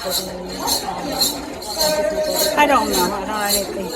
I don't know. I don't know anything.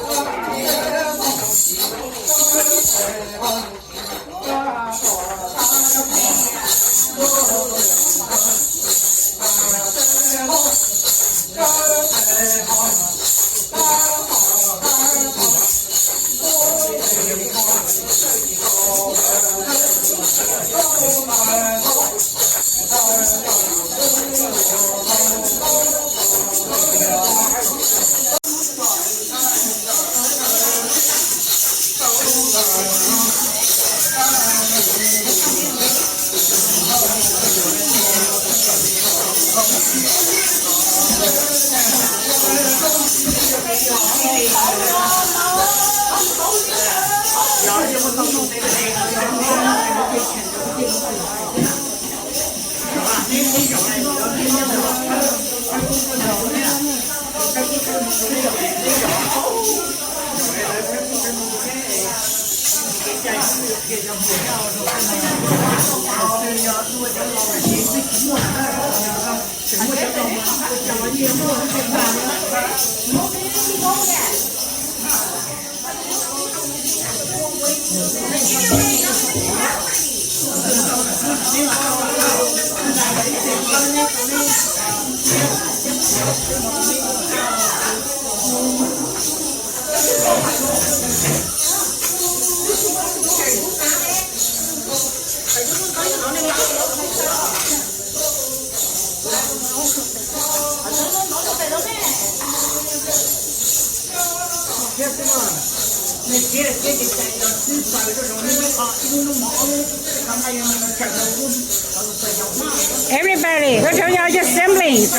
Everybody, go tell your siblings.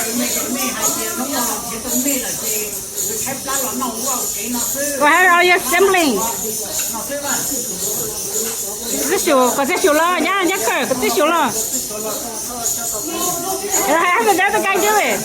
Go ahead, all your siblings. Có xíu lo nhá, nhắc cởi, có xíu lo. After that, the guy do it.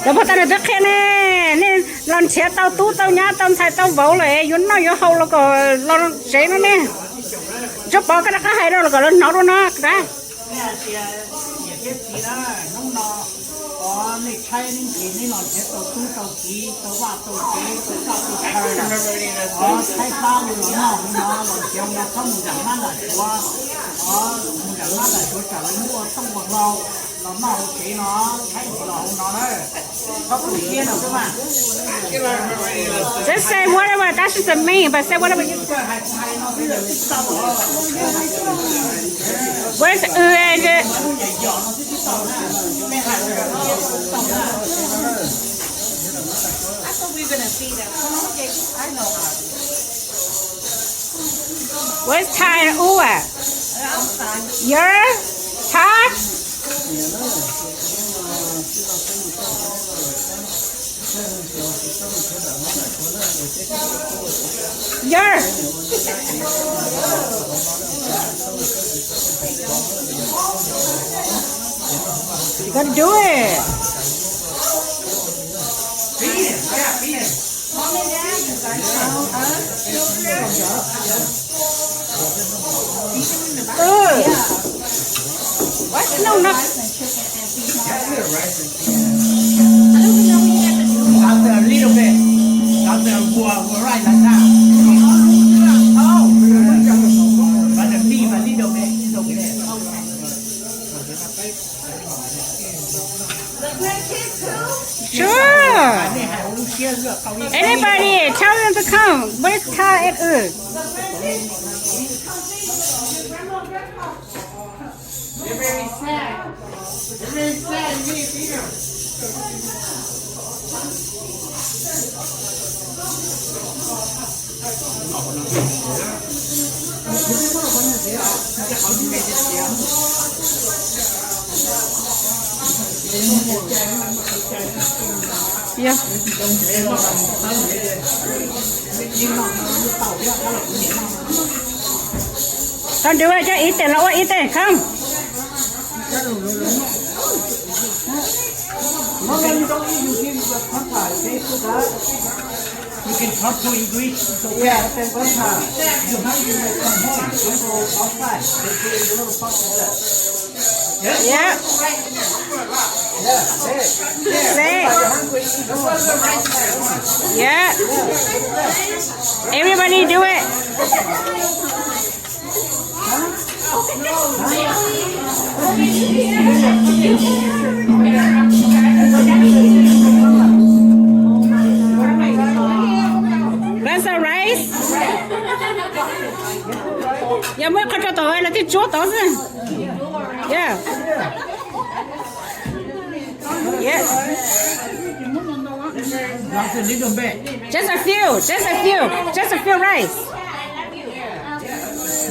Rồi bắt đầu được cái này nên lần xe tàu tú tàu nhá tàu xài tàu vỗ lại yến nó yến hậu là có lần xe nó nè chụp bao cái hay đâu là có lần nó đó nó cái này khai nên chỉ nên làm thế tàu tú tàu ký tàu vạ tàu ký tàu sao tàu khai khai sao rồi nó làm chiều nó không chẳng mắt là qua chẳng mắt là chỗ trả lấy mua xong một lầu nó màu ký nó khai nó đấy có cái kia nào các bạn just say whatever that doesn't mean but say whatever you where's I thought we were gonna see them. I know. Where's Thai and U at? You're Thai? You're. You gotta do it. What? No, no. After a little bit, after we'll right like that. Oh, but the beef a little bit is okay. Sure. Anybody, tell them to come. Where's Thai and They're very sad. They're very sad. You need to feed them. Yeah. Don't do it. Just eat it. Lower eat it. Come. No, you don't eat. You give the papa. You can talk to English. Yeah, then papa. You hungry? Come home. Don't go outside. They put a little pot in there. Yeah. Yeah. Say. Yeah. Everybody do it. That's a rice. Ya mới có cho tôi là cái chúa tôi rồi. Yeah. Yeah. Just a little bit. Just a few. Just a few. Just a few rice.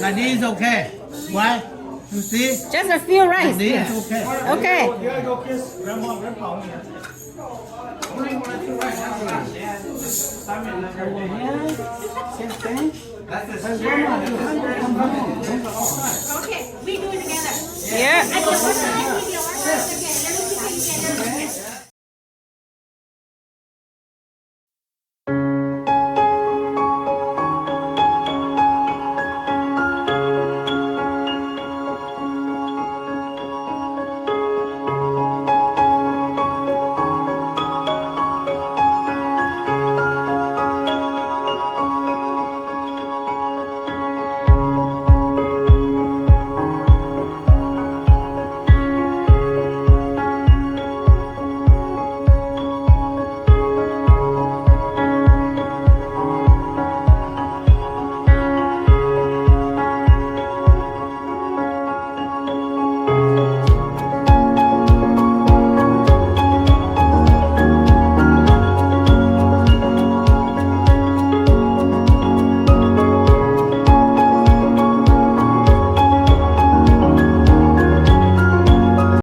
Like this is okay. Why? You see? Just a few rice. This is okay. Okay. Okay, we do it together. Yeah. I just want to give you